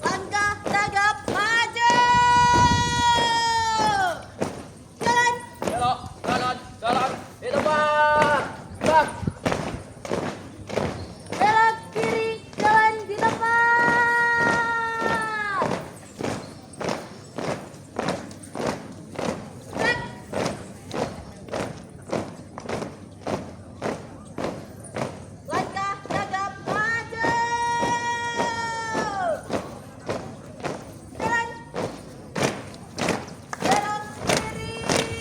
Langkah tegap maju. Jalan. Belok kanan, jalan di depan. Gerak. Belok kiri, jalan di depan. Gerak. Langkah tegap maju. Jalan. Belok kiri.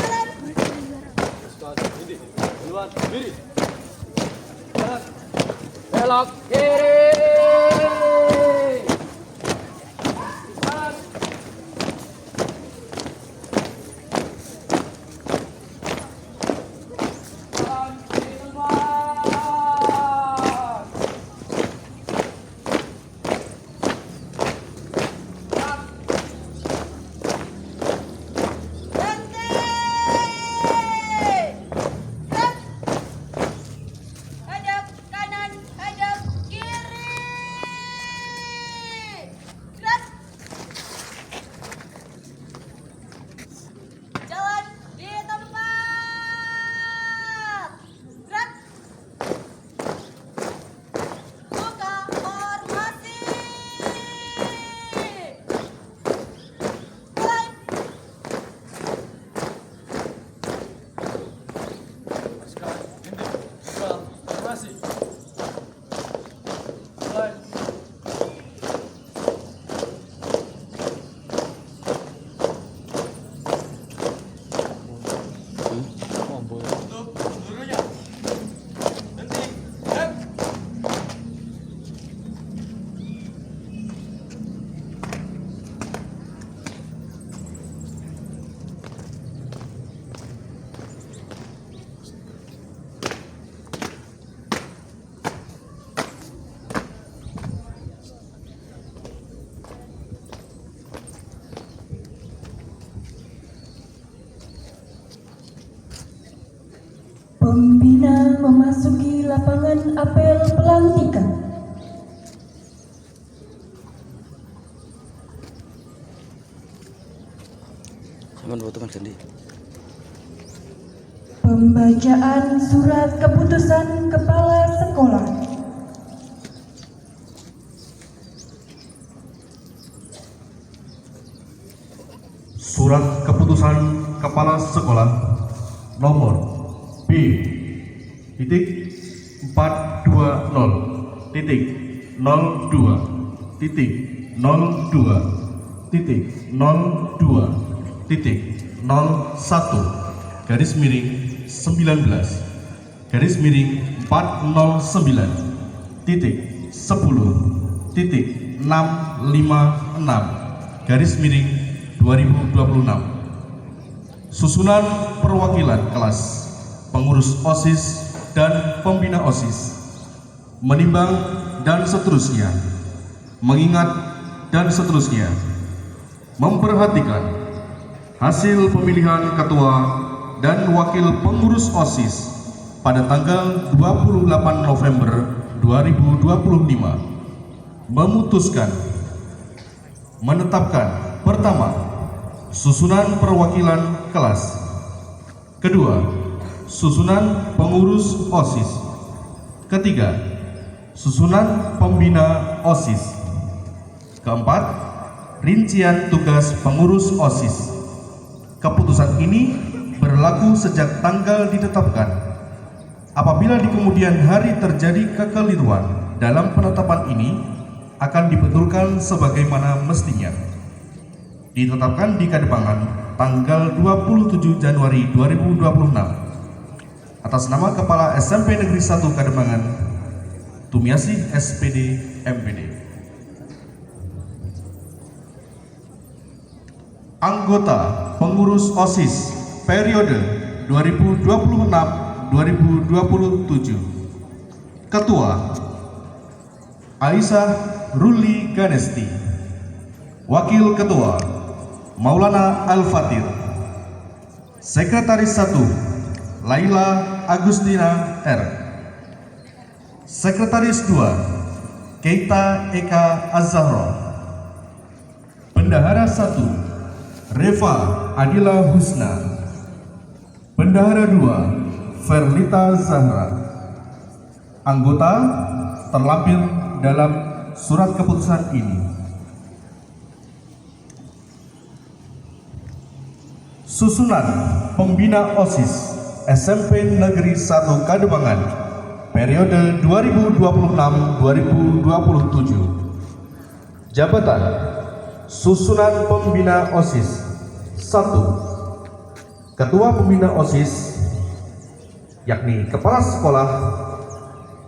Jalan. Ini, duluan, diri. Jalan. Belok kiri. Jalan. Jalan di depan. Gerak. Berhenti. Gerak. Hadap kanan, hadap kiri. Gerak. Jalan di tempat. Gerak. Buka formasi. Mulai. Sekarang, ini, dua, formasi. Mulai. Untuk seluruhnya. Henti. Gerak. Pembina memasuki lapangan apel pelantikan. Jangan fotokan Gandhi. Pembacaan surat keputusan kepala sekolah. Surat keputusan kepala sekolah nomor B titik 420 titik 02 titik 02 titik 02 titik 01 garis miring 19 garis miring 409 titik 10 titik 656 garis miring 2026. Susunan perwakilan kelas, pengurus OSIS dan pembina OSIS, menimbang dan seterusnya, mengingat dan seterusnya, memperhatikan hasil pemilihan ketua dan wakil pengurus OSIS pada tanggal 28 November 2025, memutuskan menetapkan pertama, susunan perwakilan kelas. Kedua, susunan pengurus OSIS. Ketiga, susunan pembina OSIS. Keempat, rincian tugas pengurus OSIS. Keputusan ini berlaku sejak tanggal ditetapkan. Apabila di kemudian hari terjadi kekeliruan dalam penetapan ini, akan dibetulkan sebagaimana mestinya. Ditetapkan di Kademangan tanggal 27 Januari 2026 atas nama Kepala SMP Negeri 1 Kademangan, Tumiasih SPD MPD. Anggota pengurus OSIS periode 2026-2027. Ketua Aisyah Ruli Ganesti. Wakil Ketua Maulana Al-Fatir. Sekretaris 1 Laila Agustina R. Sekretaris 2 Keita Eka Az-Zahra. Bendahara 1 Reva Adila Husna. Bendahara 2 Verlita Zahra. Anggota terlampir dalam surat keputusan ini: susunan pembina OSIS SMP Negeri 1 Kademangan periode 2026-2027. Jabatan susunan pembina OSIS: 1. Ketua Pembina OSIS yakni Kepala Sekolah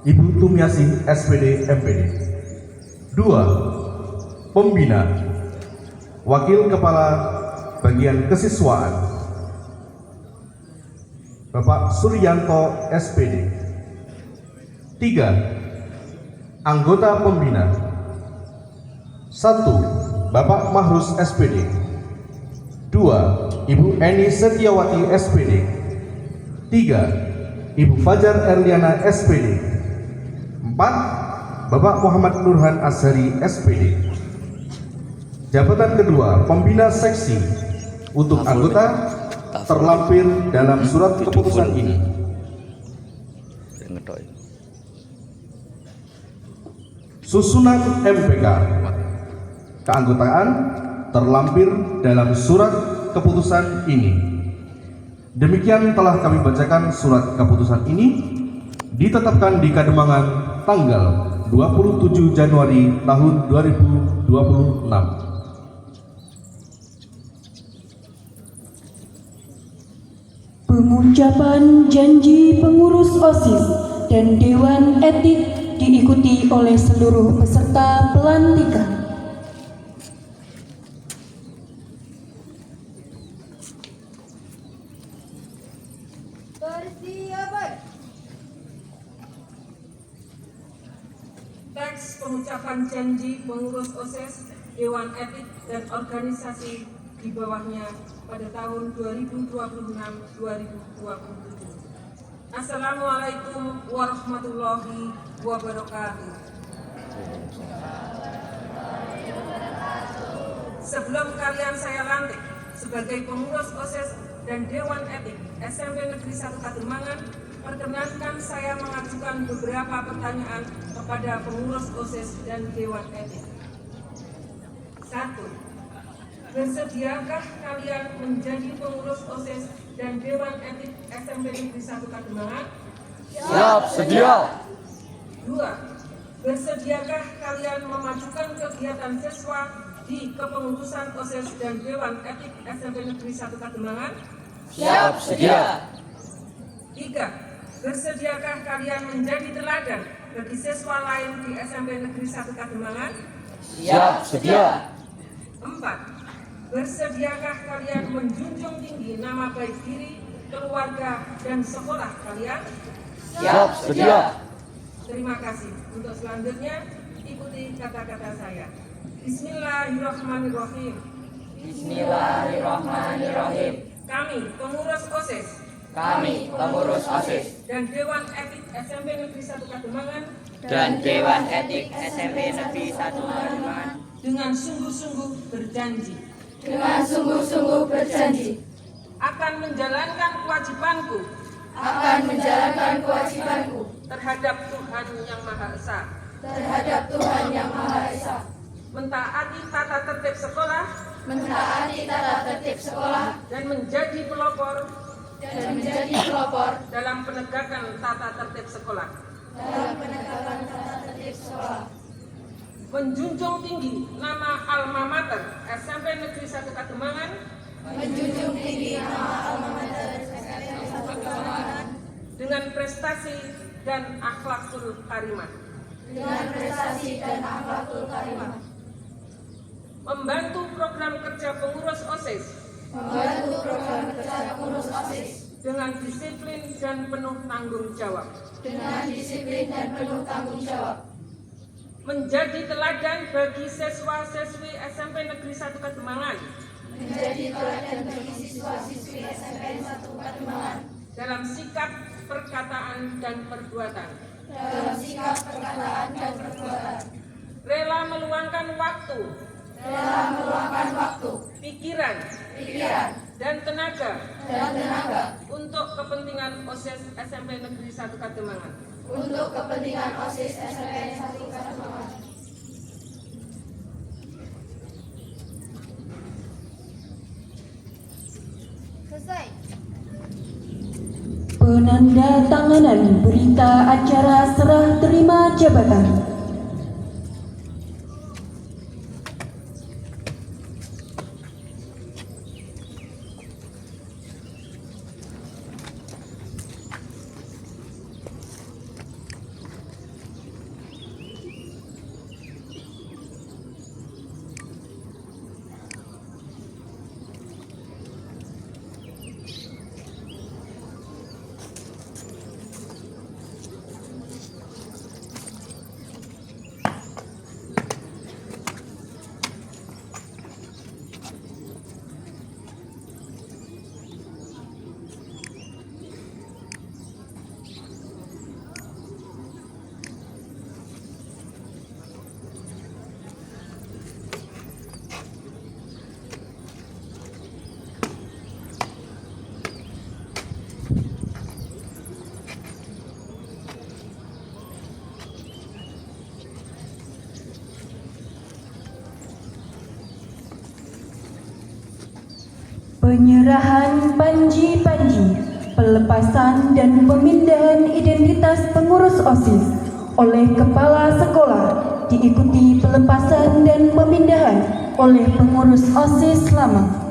Ibu Tumiasih SPD MPD. 2. Pembina Wakil Kepala Bagian Kesiswaan Bapak Suryanto SPD. 3. Anggota Pembina: 1. Bapak Mahrus SPD. 2. Ibu Eni Setiawati SPD. 3. Ibu Fajar Erliana SPD. 4. Bapak Muhammad Nurhan Azhari SPD. Jabatan kedua Pembina Seksi untuk anggota terlampir dalam surat keputusan ini: susunan MPK keanggotaan terlampir dalam surat keputusan ini. Demikian telah kami bacakan surat keputusan ini, ditetapkan di Kademangan tanggal 27 Januari tahun 2026. Pengucapan janji pengurus OSIS dan Dewan Etik diikuti oleh seluruh peserta pelantikan. Persiapan. Teks pengucapan janji pengurus OSIS, Dewan Etik dan organisasi di bawahnya pada tahun 2026-2027. Assalamualaikum warahmatullahi wabarakatuh. Sebelum kalian saya lantik sebagai pengurus OSIS dan Dewan Etik SMP Negeri 1 Kademangan, perkenankan saya mengajukan beberapa pertanyaan kepada pengurus OSIS dan Dewan Etik. 1. Bersediakah kalian menjadi pengurus OSIS dan Dewan Etik SMP Negeri 1 Kademangan? Siap, sedia. 2. Bersediakah kalian memajukan kegiatan siswa di kepengurusan OSIS dan Dewan Etik SMP Negeri 1 Kademangan? Siap, sedia. 3. Bersediakah kalian menjadi teladan bagi siswa lain di SMP Negeri 1 Kademangan? Siap, sedia. 4. Bersediakah kalian menjunjung tinggi nama baik diri, keluarga, dan sekolah kalian? Siap, sedia. Terima kasih. Untuk selanjutnya, ikuti kata-kata saya. Bismillahirrahmanirrahim. Bismillahirrahmanirrahim. Kami, pengurus OSIS Kami, pengurus OSIS dan Dewan Etik SMP Negeri 1 Kademangan, dan Dewan Etik SMP Negeri 1 Kademangan, dengan sungguh-sungguh berjanji akan menjalankan kewajibanku terhadap Tuhan Yang Maha Esa, mentaati tata tertib sekolah, dan menjadi pelopor dalam penegakan tata tertib sekolah. Menjunjung tinggi nama alma mater SMP Negeri 1 Kademangan, dengan prestasi dan akhlakul karimah. Membantu program kerja pengurus OSIS dengan disiplin dan penuh tanggung jawab. Menjadi teladan bagi siswa-siswi SMP Negeri 1 Kademangan dalam sikap perkataan, dan perbuatan. dalam sikap, perkataan, dan perbuatan. Rela meluangkan waktu, Rela meluangkan waktu, pikiran, dan tenaga untuk kepentingan OSIS SMP Negeri 1 Kademangan. untuk kepentingan OSIS SMP 1 Kademangan. Selesai. Penandatanganan berita acara serah terima jabatan. Penyerahan panji-panji, pelepasan dan pemindahan identitas pengurus OSIS oleh kepala sekolah diikuti pelepasan dan pemindahan oleh pengurus OSIS lama.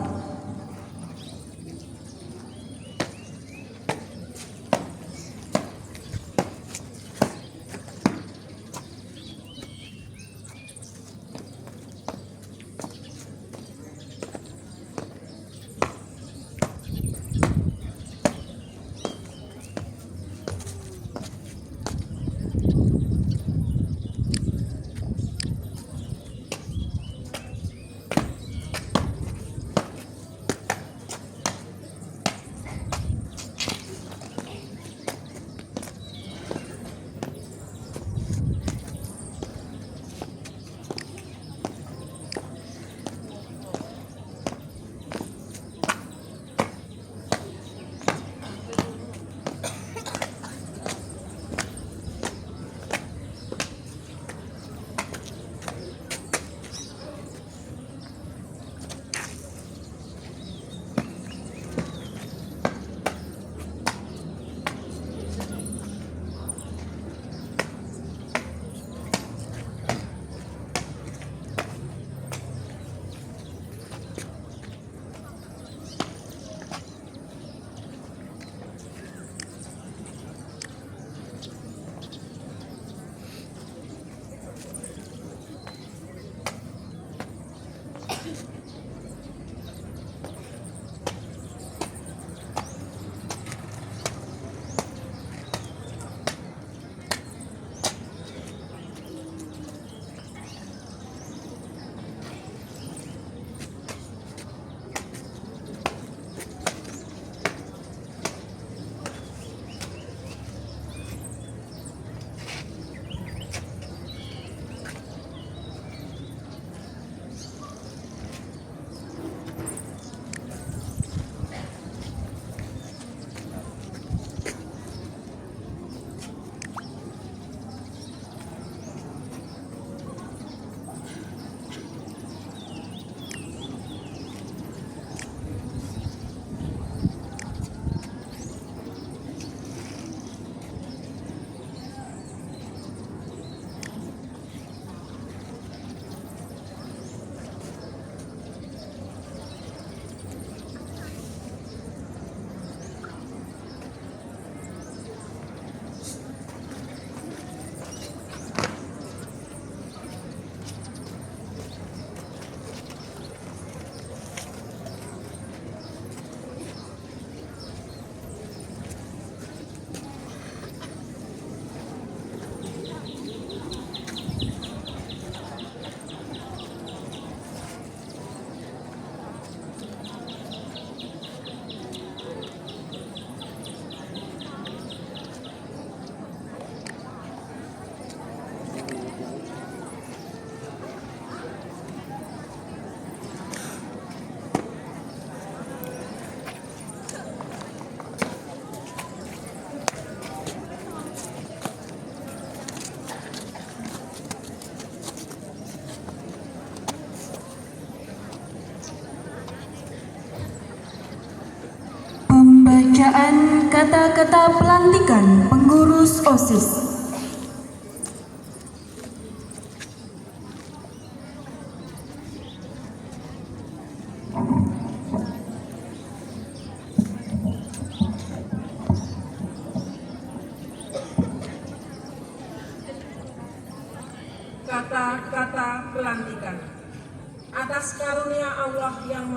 Pembacaan kata-kata pelantikan pengurus OSIS. Kata-kata pelantikan. Atas karunia Allah yang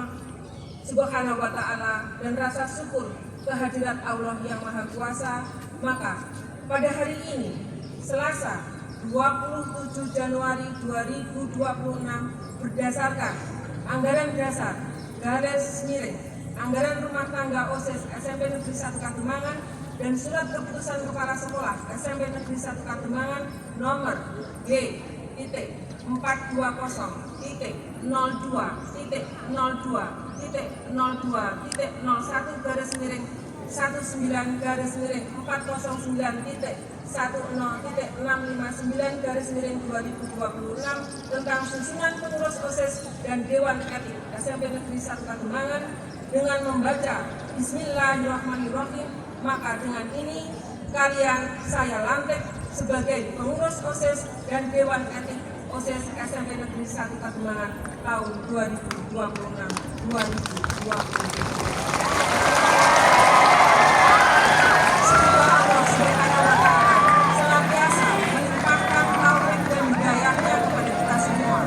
Subhanahu wa Ta'ala dan rasa syukur kehadirat Allah yang Maha Kuasa, maka pada hari ini, Selasa 27 Januari 2026, berdasarkan Anggaran Dasar garis miring Anggaran Rumah Tangga OSIS SMP Negeri 1 Kademangan dan Surat Keputusan Kepala Sekolah SMP Negeri 1 Kademangan nomor G.02.02.01 garis miring 19 garis miring 409.10.659 garis miring 2026 tentang susunan pengurus OSIS dan Dewan Etik SMP Negeri 1 Kademangan dengan membaca Bismillahirrahmanirrahim, maka dengan ini kalian saya lantik sebagai pengurus OSIS dan Dewan Etik OSIS SMP Negeri 1 Kademangan tahun 2026-2027. Semoga Allah Subhanahu wa Ta'ala senantiasa melimpahkan taufik dan hidayahnya kepada kita semua.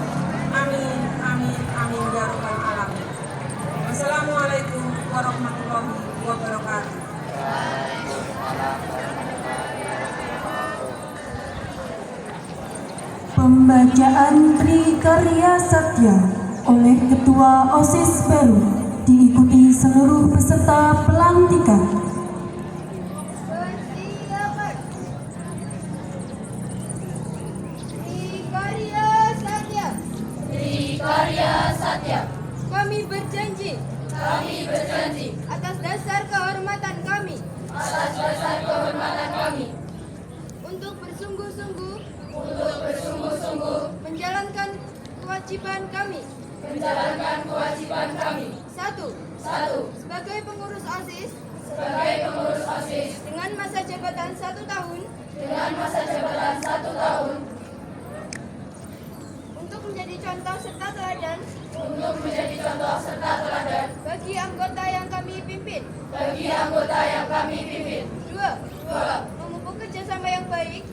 Amin, amin, amin ya rabbal alamin. Wassalamualaikum warahmatullahi wabarakatuh. Pembacaan Trikarya Satya oleh Ketua OSIS Peru diikuti seluruh peserta pelantikan. Persilakan. Trikarya Satya. Trikarya Satya. Kami berjanji atas dasar kehormatan kami untuk bersungguh-sungguh menjalankan kewajiban kami. Satu. Sebagai pengurus OSIS dengan masa jabatan 1 tahun untuk menjadi contoh serta teladan bagi anggota yang kami pimpin. Dua. Memupuk kerjasama yang baik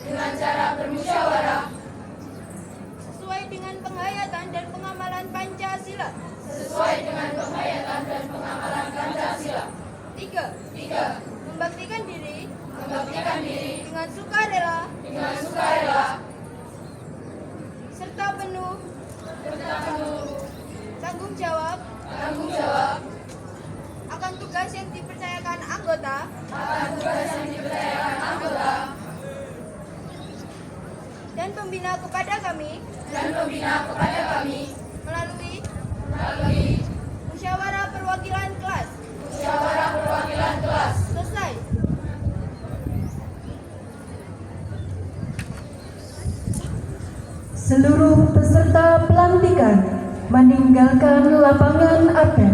dengan cara bermusyawarah sesuai dengan penghayatan dan pengamalan Pancasila. Tiga. Membaktikan diri dengan sukarela serta penuh tanggung jawab akan tugas yang dipercayakan anggota dan pembina kepada kami melalui musyawarah perwakilan kelas. Selesai. Seluruh peserta pelantikan meninggalkan lapangan apel.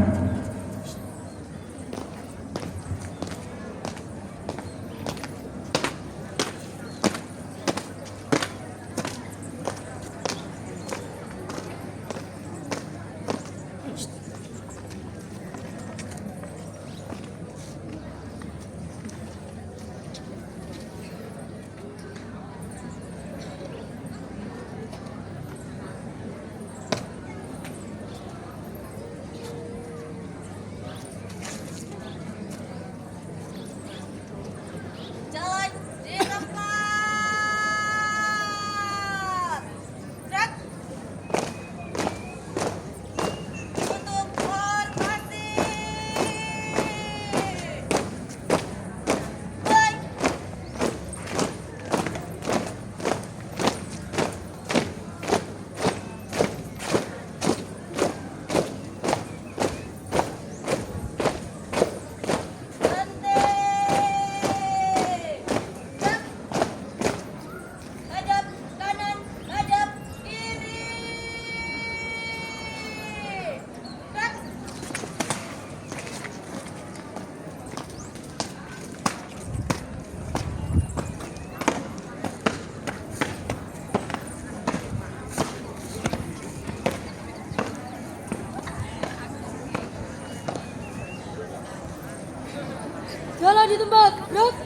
Jalan di tempat, gerak.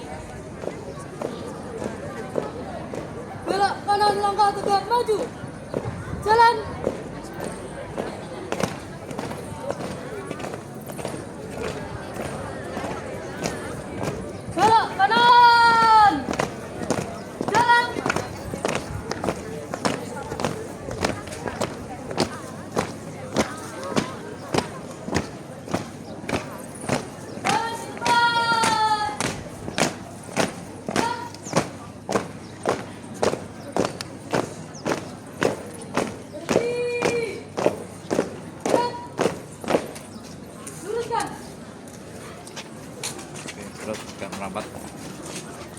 Belok kanan langkah tegak maju. Jalan. Belok kanan. Jalan. Terus gak merambat.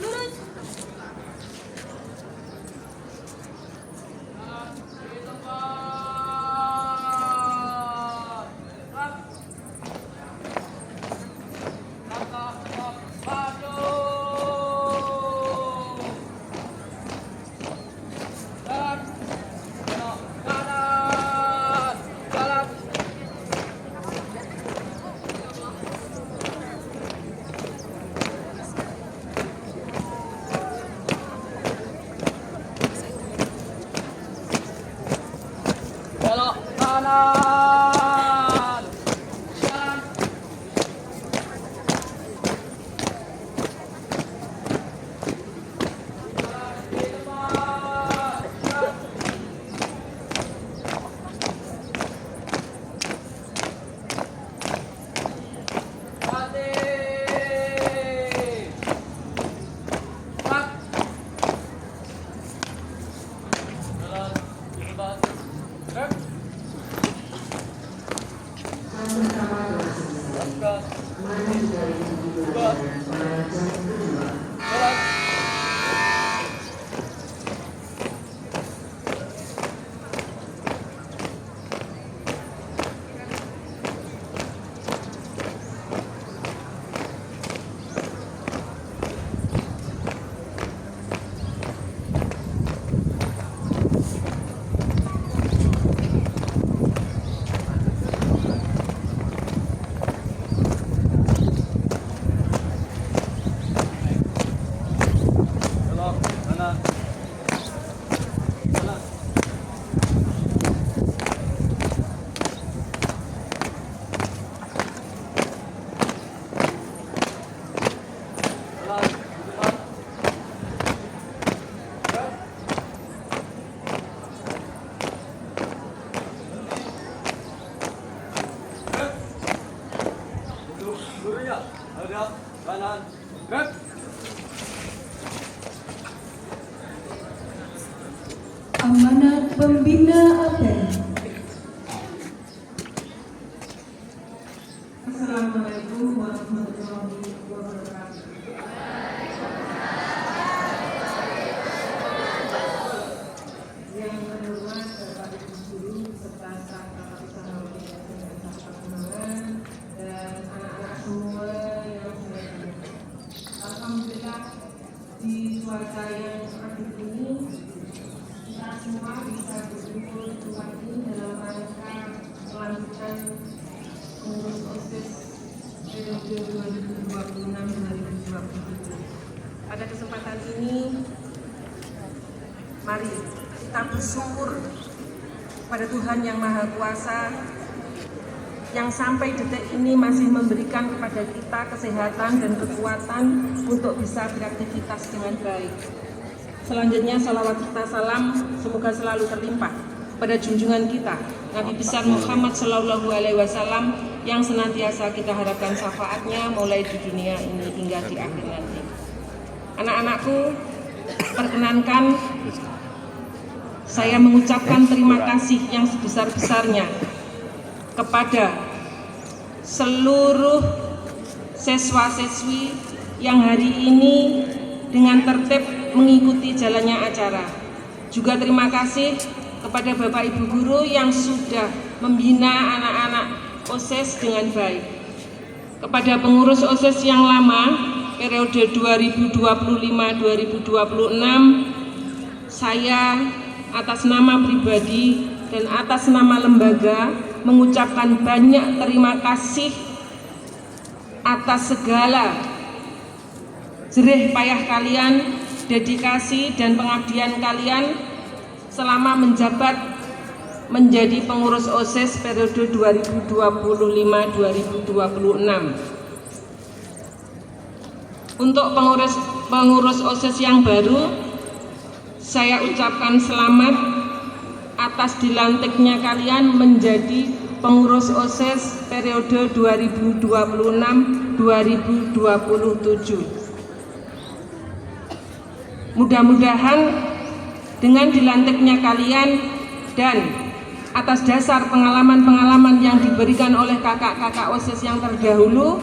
Lurus. Belok kanan. Jalan. Kanan. Gerak. Amanat Pembina APEN. Assalamualaikum warahmatullahi wabarakatuh. Yang terhormat Bapak Ibu Guru serta staf Kapasitas Organisasi dan Staf Perkembangan dan anak-anak semua yang saya hormati. Alhamdulillah di cuaca yang adil ini kita semua bisa berkumpul di tempat ini dalam rangka melanjutkan pengurus OSIS periode 2026-2027. Pada kesempatan ini, mari kita bersyukur pada Tuhan Yang Maha Kuasa yang sampai detik ini masih memberikan kepada kita kesehatan dan kekuatan untuk bisa beraktivitas dengan baik. Selanjutnya salawat serta salam semoga selalu terlimpah pada junjungan kita Nabi besar Muhammad Sallallahu Alaihi Wasallam yang senantiasa kita harapkan syafaatnya mulai di dunia ini hingga di akhir nanti. Anak-anakku, perkenankan saya mengucapkan terima kasih yang sebesar-besarnya kepada seluruh siswa-siswi yang hari ini dengan tertib mengikuti jalannya acara. Juga terima kasih kepada Bapak Ibu Guru yang sudah membina anak-anak OSIS dengan baik. Kepada pengurus OSIS yang lama, periode 2025-2026, saya atas nama pribadi dan atas nama lembaga mengucapkan banyak terima kasih atas segala jerih payah kalian, dedikasi dan pengabdian kalian selama menjabat menjadi pengurus OSIS periode 2025-2026. Untuk pengurus OSIS yang baru, saya ucapkan selamat atas dilantiknya kalian menjadi pengurus OSIS periode 2026-2027. Mudah-mudahan dengan dilantiknya kalian dan atas dasar pengalaman-pengalaman yang diberikan oleh kakak-kakak OSIS yang terdahulu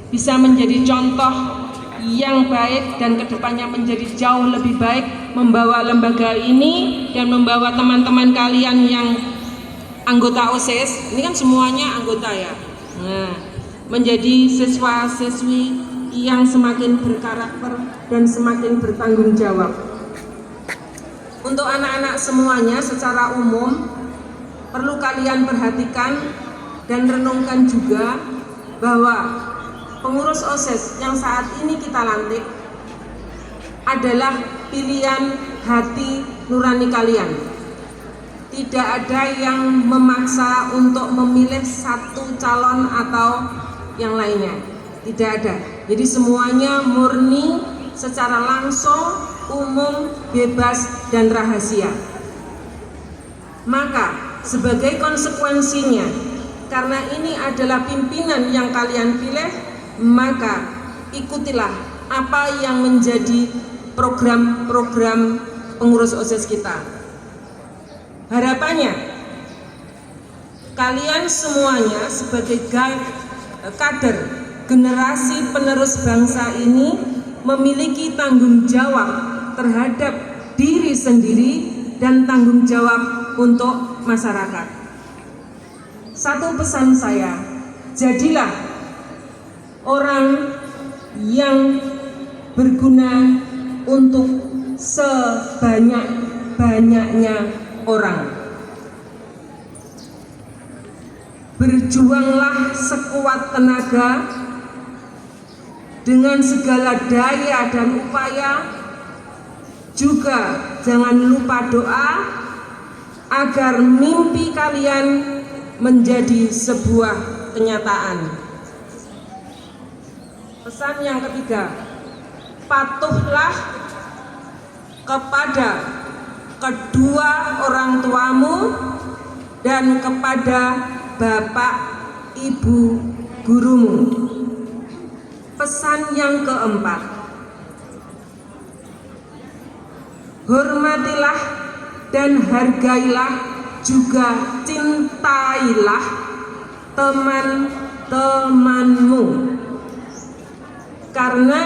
bisa menjadi contoh yang baik dan kedepannya menjadi jauh lebih baik, membawa lembaga ini dan membawa teman-teman kalian yang anggota OSIS, ini kan semuanya anggota ya, menjadi siswa-siswi yang semakin berkarakter dan semakin bertanggung jawab. Untuk anak-anak semuanya secara umum perlu kalian perhatikan dan renungkan juga bahwa pengurus OSIS yang saat ini kita lantik adalah pilihan hati nurani kalian. Tidak ada yang memaksa untuk memilih satu calon atau yang lainnya. Tidak ada. Jadi semuanya murni, secara langsung, umum, bebas, dan rahasia. Maka sebagai konsekuensinya, karena ini adalah pimpinan yang kalian pilih, maka ikutilah apa yang menjadi program-program pengurus OSIS kita. Harapannya kalian semuanya sebagai kader generasi penerus bangsa ini memiliki tanggung jawab terhadap diri sendiri dan tanggung jawab untuk masyarakat. Satu pesan saya, jadilah orang yang berguna untuk sebanyak-banyaknya orang. Berjuanglah sekuat tenaga dengan segala daya dan upaya. Juga jangan lupa doa agar mimpi kalian menjadi sebuah kenyataan. Pesan yang ketiga, patuhlah kepada kedua orang tuamu dan kepada bapak ibu gurumu. Pesan yang keempat, hormatilah dan hargailah juga cintailah teman-temanmu, karena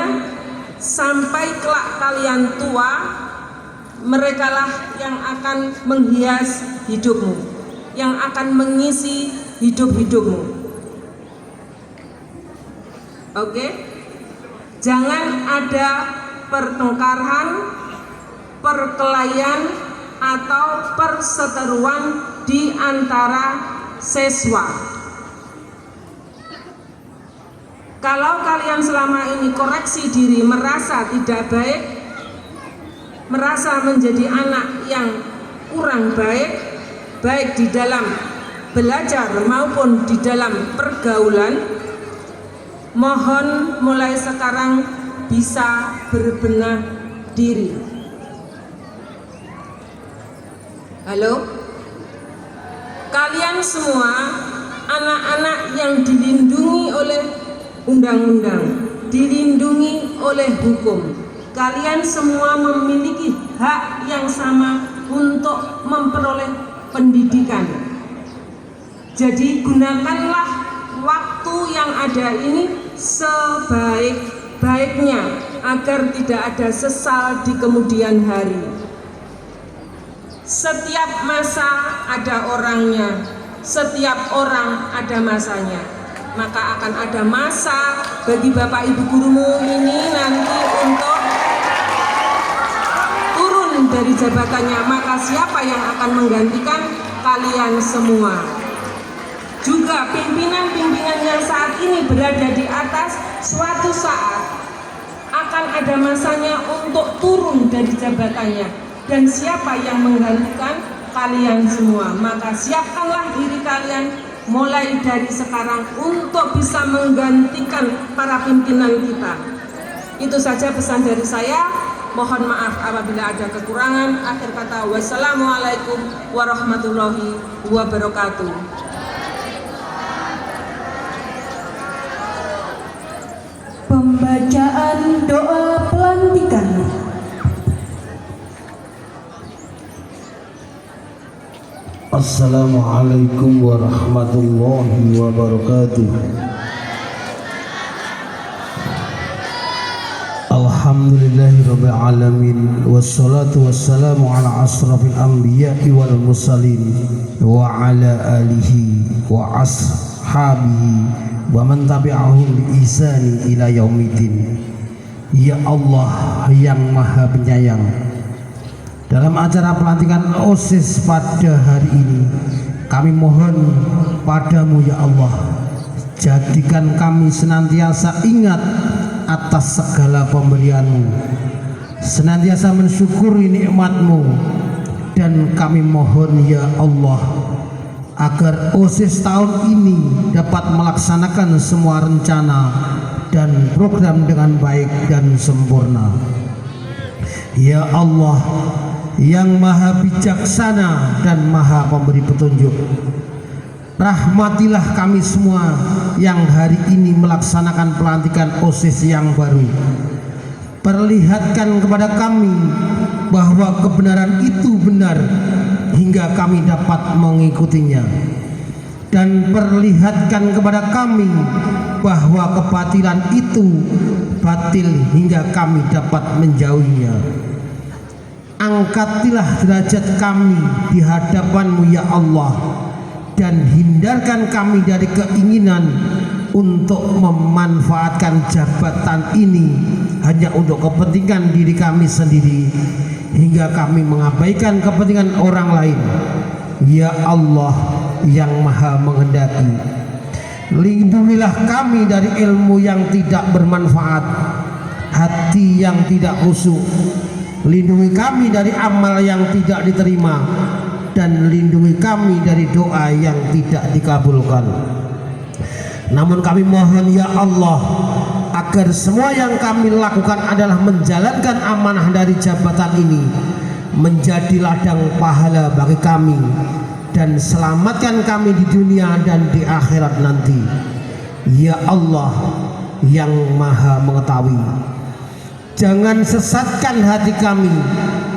sampai kelak kalian tua, merekalah yang akan menghias hidupmu, yang akan mengisi hidup-hidupmu. Oke? Jangan ada pertengkaran, perkelahian, atau perseteruan di antara siswa. Kalau kalian selama ini koreksi diri, merasa tidak baik, merasa menjadi anak yang kurang baik, baik di dalam belajar maupun di dalam pergaulan, mohon mulai sekarang bisa berbenah diri. Halo? Kalian semua anak-anak yang dilindungi oleh undang-undang, dilindungi oleh hukum. Kalian semua memiliki hak yang sama untuk memperoleh pendidikan. Jadi gunakanlah waktu yang ada ini sebaik-baiknya agar tidak ada sesal di kemudian hari. Setiap masa ada orangnya, setiap orang ada masanya. Maka akan ada masa bagi bapak ibu gurumu ini nanti untuk turun dari jabatannya. Maka siapa yang akan menggantikan? Kalian semua. Juga pimpinan-pimpinan yang saat ini berada di atas, suatu saat akan ada masanya untuk turun dari jabatannya. Dan siapa yang menggantikan? Kalian semua. Maka siapkanlah diri kalian mulai dari sekarang untuk bisa menggantikan para pimpinan kita. Itu saja pesan dari saya. Mohon maaf apabila ada kekurangan. Akhir kata, wassalamualaikum warahmatullahi wabarakatuh. Pembacaan doa pelantikan. Assalamualaikum warahmatullahi wabarakatuh. Alhamdulillahirabbil alamin wassalatu wassalamu ala asrafil anbiya'i wal mursalin wa ala alihi wa ashabihi wa man tabi'ahum bi ihsani ila yaumiddin. Ya Allah yang Maha Penyayang, dalam acara pelantikan OSIS pada hari ini, kami mohon padamu ya Allah, jadikan kami senantiasa ingat atas segala pemberianmu, senantiasa mensyukuri nikmatmu, dan kami mohon ya Allah agar OSIS tahun ini dapat melaksanakan semua rencana dan program dengan baik dan sempurna. Ya Allah yang Maha Bijaksana dan Maha Pemberi Petunjuk, rahmatilah kami semua yang hari ini melaksanakan pelantikan OSIS yang baru. Perlihatkan kepada kami bahwa kebenaran itu benar hingga kami dapat mengikutinya, dan perlihatkan kepada kami bahwa kebatilan itu batil hingga kami dapat menjauhinya. Angkatilah derajat kami di hadapan-Mu ya Allah, dan hindarkan kami dari keinginan untuk memanfaatkan jabatan ini hanya untuk kepentingan diri kami sendiri, hingga kami mengabaikan kepentingan orang lain. Ya Allah yang Maha Menghendaki, lindungilah kami dari ilmu yang tidak bermanfaat, hati yang tidak khusyuk. Lindungi kami dari amal yang tidak diterima, dan lindungi kami dari doa yang tidak dikabulkan. Namun kami mohon ya Allah agar semua yang kami lakukan adalah menjalankan amanah dari jabatan ini, menjadi ladang pahala bagi kami, dan selamatkan kami di dunia dan di akhirat nanti. Ya Allah yang Maha Mengetahui, jangan sesatkan hati kami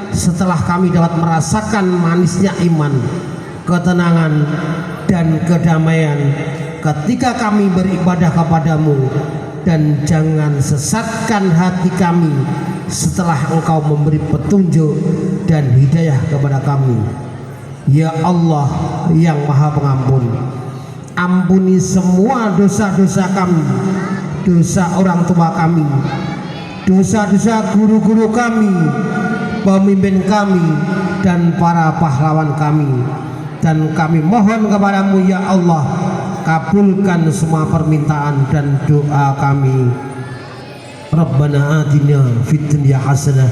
setelah kami dapat merasakan manisnya iman, ketenangan, dan kedamaian ketika kami beribadah kepadamu, dan jangan sesatkan hati kami setelah Engkau memberi petunjuk dan hidayah kepada kami. Ya Allah yang Maha Pengampun, ampuni semua dosa-dosa kami, dosa orang tua kami, dosa-dosa guru-guru kami, pemimpin kami, dan para pahlawan kami. Dan kami mohon kepadamu ya Allah, kabulkan semua permintaan dan doa kami. Rabbana atina fid dunya hasanah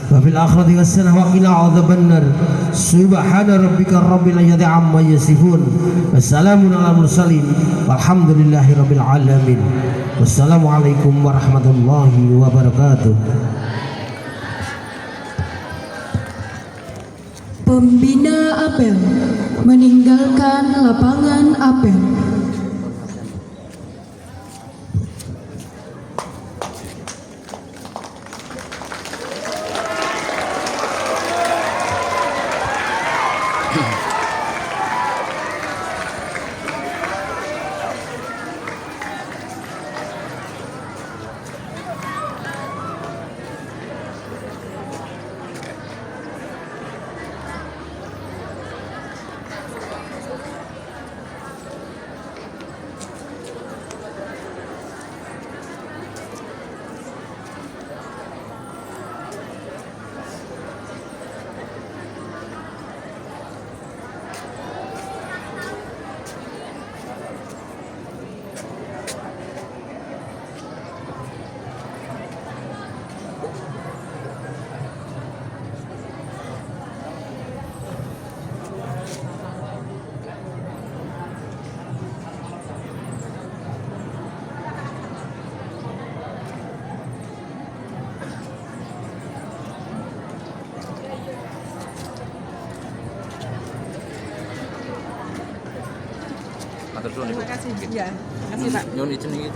wa fil akhirati hasanah wa qina adzabannar. Subhana rabbika rabbil izzati amma yasifun, wassalamun alal mursalin, walhamdulillahi rabbil alamin. Wassalamualaikum warahmatullahi wabarakatuh. Pembina apel meninggalkan lapangan apel. Matur suwun Ibu. Terima kasih. Ya, terima kasih Pak. Nyuwun izin iki.